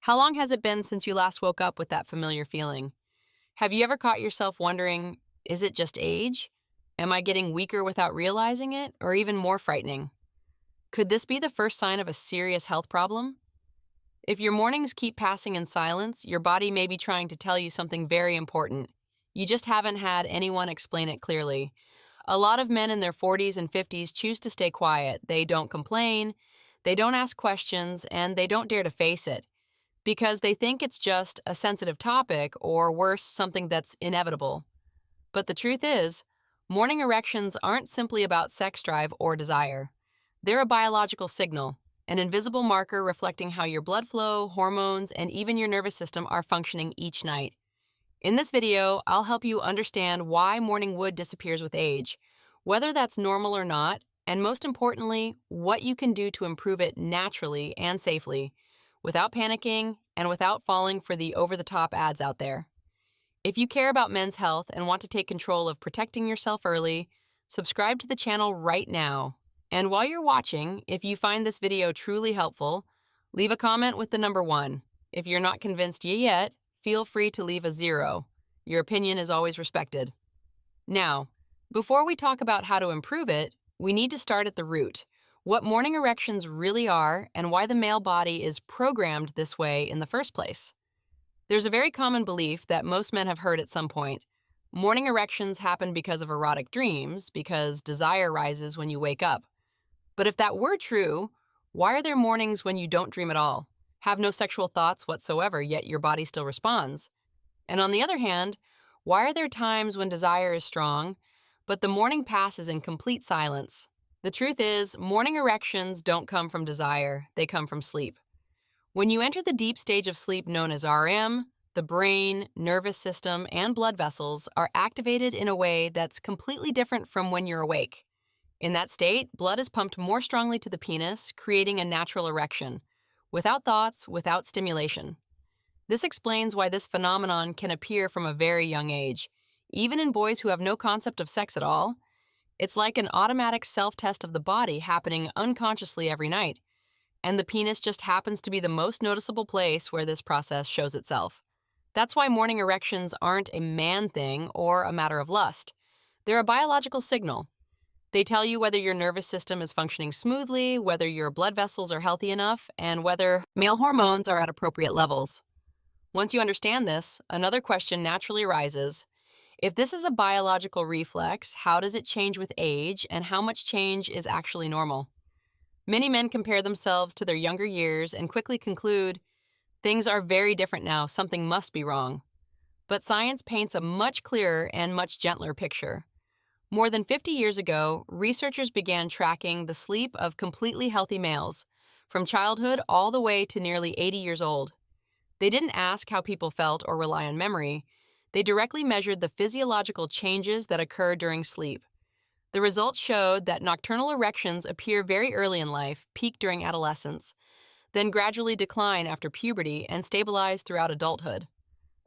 How long has it been since you last woke up with that familiar feeling? Have you ever caught yourself wondering, is it just age? Am I getting weaker without realizing it? Or even more frightening, could this be the first sign of a serious health problem? If your mornings keep passing in silence, your body may be trying to tell you something very important. You just haven't had anyone explain it clearly. A lot of men in their 40s and 50s choose to stay quiet. They don't complain, they don't ask questions, and they don't dare to face it because they think it's just a sensitive topic or worse, something that's inevitable. But the truth is, morning erections aren't simply about sex drive or desire. They're a biological signal, an invisible marker reflecting how your blood flow, hormones, and even your nervous system are functioning each night. In this video, I'll help you understand why morning wood disappears with age, whether that's normal or not, and most importantly, what you can do to improve it naturally and safely, without panicking and without falling for the over-the-top ads out there. If you care about men's health and want to take control of protecting yourself early, subscribe to the channel right now. And while you're watching, if you find this video truly helpful, leave a comment with the number 1. If you're not convinced yet, feel free to leave a 0. Your opinion is always respected. Now, before we talk about how to improve it, we need to start at the root, what morning erections really are and why the male body is programmed this way in the first place. There's a very common belief that most men have heard at some point. Morning erections happen because of erotic dreams, because desire rises when you wake up. But if that were true, why are there mornings when you don't dream at all, have no sexual thoughts whatsoever, yet your body still responds? And on the other hand, why are there times when desire is strong, but the morning passes in complete silence? The truth is, morning erections don't come from desire, they come from sleep. When you enter the deep stage of sleep known as REM, the brain, nervous system, and blood vessels are activated in a way that's completely different from when you're awake. In that state, blood is pumped more strongly to the penis, creating a natural erection, without thoughts, without stimulation. This explains why this phenomenon can appear from a very young age, even in boys who have no concept of sex at all. It's like an automatic self-test of the body happening unconsciously every night, and the penis just happens to be the most noticeable place where this process shows itself. That's why morning erections aren't a man thing or a matter of lust. They're a biological signal. They tell you whether your nervous system is functioning smoothly, whether your blood vessels are healthy enough, and whether male hormones are at appropriate levels. Once you understand this, another question naturally arises. If this is a biological reflex, how does it change with age, and how much change is actually normal? Many men compare themselves to their younger years and quickly conclude, things are very different now, something must be wrong. But science paints a much clearer and much gentler picture. More than 50 years ago, researchers began tracking the sleep of completely healthy males, from childhood all the way to nearly 80 years old. They didn't ask how people felt or rely on memory. They directly measured the physiological changes that occur during sleep. The results showed that nocturnal erections appear very early in life, peak during adolescence, then gradually decline after puberty and stabilize throughout adulthood.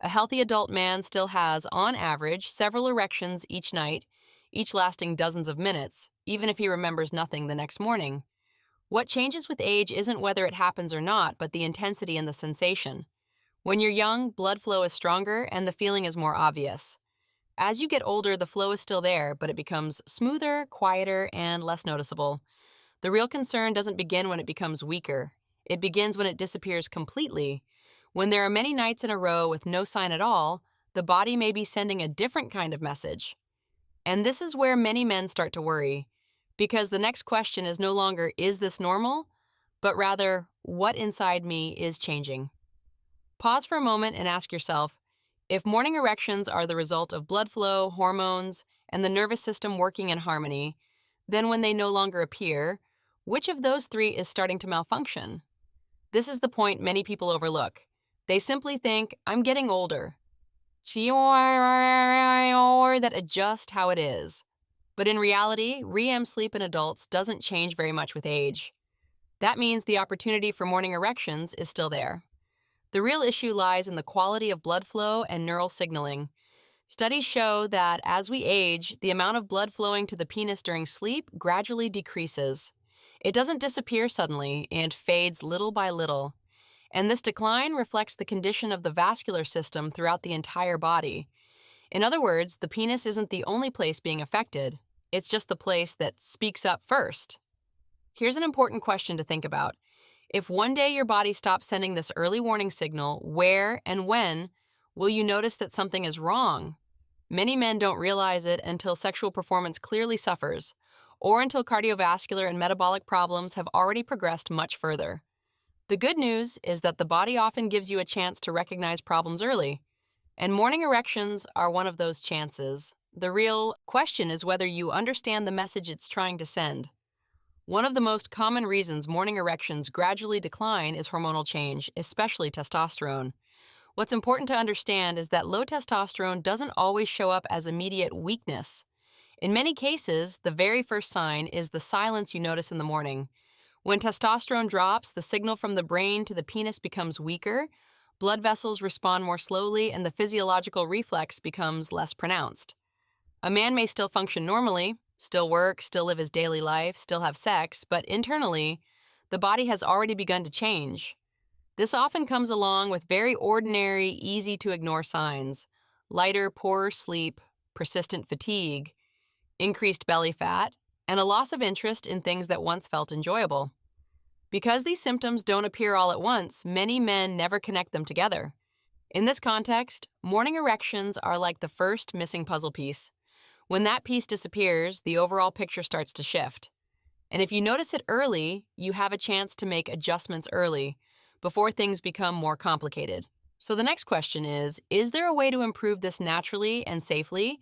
A healthy adult man still has, on average, several erections each night, each lasting dozens of minutes, even if he remembers nothing the next morning. What changes with age isn't whether it happens or not, but the intensity and the sensation. When you're young, blood flow is stronger and the feeling is more obvious. As you get older, the flow is still there, but it becomes smoother, quieter, and less noticeable. The real concern doesn't begin when it becomes weaker. It begins when it disappears completely. When there are many nights in a row with no sign at all, the body may be sending a different kind of message. And this is where many men start to worry, because the next question is no longer, is this normal? But rather, what inside me is changing? Pause for a moment and ask yourself, if morning erections are the result of blood flow, hormones, and the nervous system working in harmony, then when they no longer appear, which of those 3 is starting to malfunction? This is the point many people overlook. They simply think, I'm getting older. That adjust how it is. But in reality, REM sleep in adults doesn't change very much with age. That means the opportunity for morning erections is still there. The real issue lies in the quality of blood flow and neural signaling. Studies show that as we age, the amount of blood flowing to the penis during sleep gradually decreases. It doesn't disappear suddenly and fades little by little. And this decline reflects the condition of the vascular system throughout the entire body. In other words, the penis isn't the only place being affected, it's just the place that speaks up first. Here's an important question to think about. If one day your body stops sending this early warning signal, where and when will you notice that something is wrong? Many men don't realize it until sexual performance clearly suffers, or until cardiovascular and metabolic problems have already progressed much further. The good news is that the body often gives you a chance to recognize problems early, and morning erections are one of those chances. The real question is whether you understand the message it's trying to send. One of the most common reasons morning erections gradually decline is hormonal change, especially testosterone. What's important to understand is that low testosterone doesn't always show up as immediate weakness. In many cases, the very first sign is the silence you notice in the morning. When testosterone drops, the signal from the brain to the penis becomes weaker, blood vessels respond more slowly, and the physiological reflex becomes less pronounced. A man may still function normally, still work, still live his daily life, still have sex, but internally, the body has already begun to change. This often comes along with very ordinary, easy-to-ignore signs: lighter, poorer sleep, persistent fatigue, increased belly fat, and a loss of interest in things that once felt enjoyable. Because these symptoms don't appear all at once, many men never connect them together. In this context, morning erections are like the first missing puzzle piece. When that piece disappears, the overall picture starts to shift. And if you notice it early, you have a chance to make adjustments early, before things become more complicated. So the next question is there a way to improve this naturally and safely,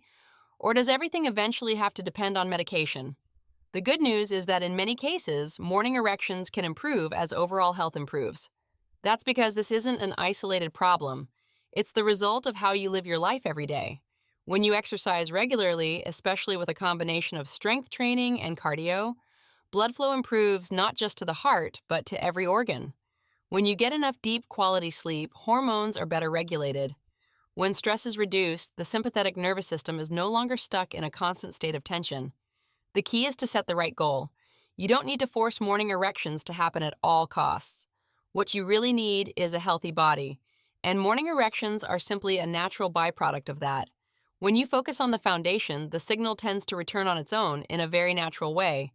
or does everything eventually have to depend on medication? The good news is that in many cases, morning erections can improve as overall health improves. That's because this isn't an isolated problem. It's the result of how you live your life every day. When you exercise regularly, especially with a combination of strength training and cardio, blood flow improves not just to the heart, but to every organ. When you get enough deep quality sleep, hormones are better regulated. When stress is reduced, the sympathetic nervous system is no longer stuck in a constant state of tension. The key is to set the right goal. You don't need to force morning erections to happen at all costs. What you really need is a healthy body, and morning erections are simply a natural byproduct of that. When you focus on the foundation, the signal tends to return on its own in a very natural way.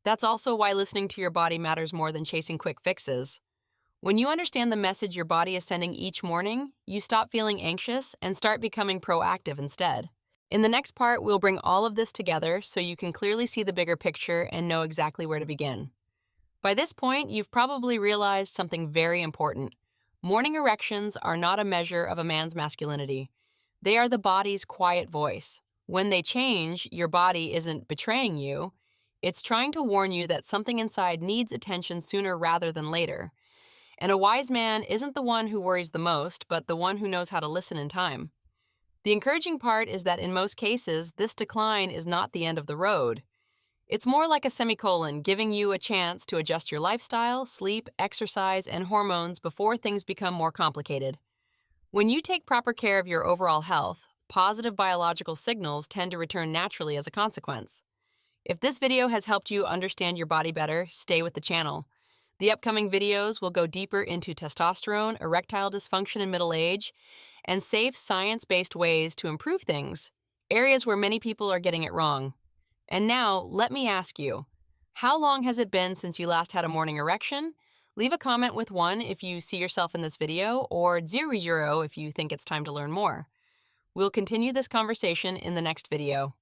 That's also why listening to your body matters more than chasing quick fixes. When you understand the message your body is sending each morning, you stop feeling anxious and start becoming proactive instead. In the next part, we'll bring all of this together so you can clearly see the bigger picture and know exactly where to begin. By this point, you've probably realized something very important. Morning erections are not a measure of a man's masculinity. They are the body's quiet voice. When they change, your body isn't betraying you. It's trying to warn you that something inside needs attention sooner rather than later. And a wise man isn't the one who worries the most, but the one who knows how to listen in time. The encouraging part is that in most cases, this decline is not the end of the road. It's more like a semicolon, giving you a chance to adjust your lifestyle, sleep, exercise, and hormones before things become more complicated. When you take proper care of your overall health, positive biological signals tend to return naturally as a consequence. If this video has helped you understand your body better, stay with the channel. The upcoming videos will go deeper into testosterone, erectile dysfunction in middle age, and safe, science-based ways to improve things, areas where many people are getting it wrong. And now, let me ask you, how long has it been since you last had a morning erection? Leave a comment with 1 if you see yourself in this video, or 00 if you think it's time to learn more. We'll continue this conversation in the next video.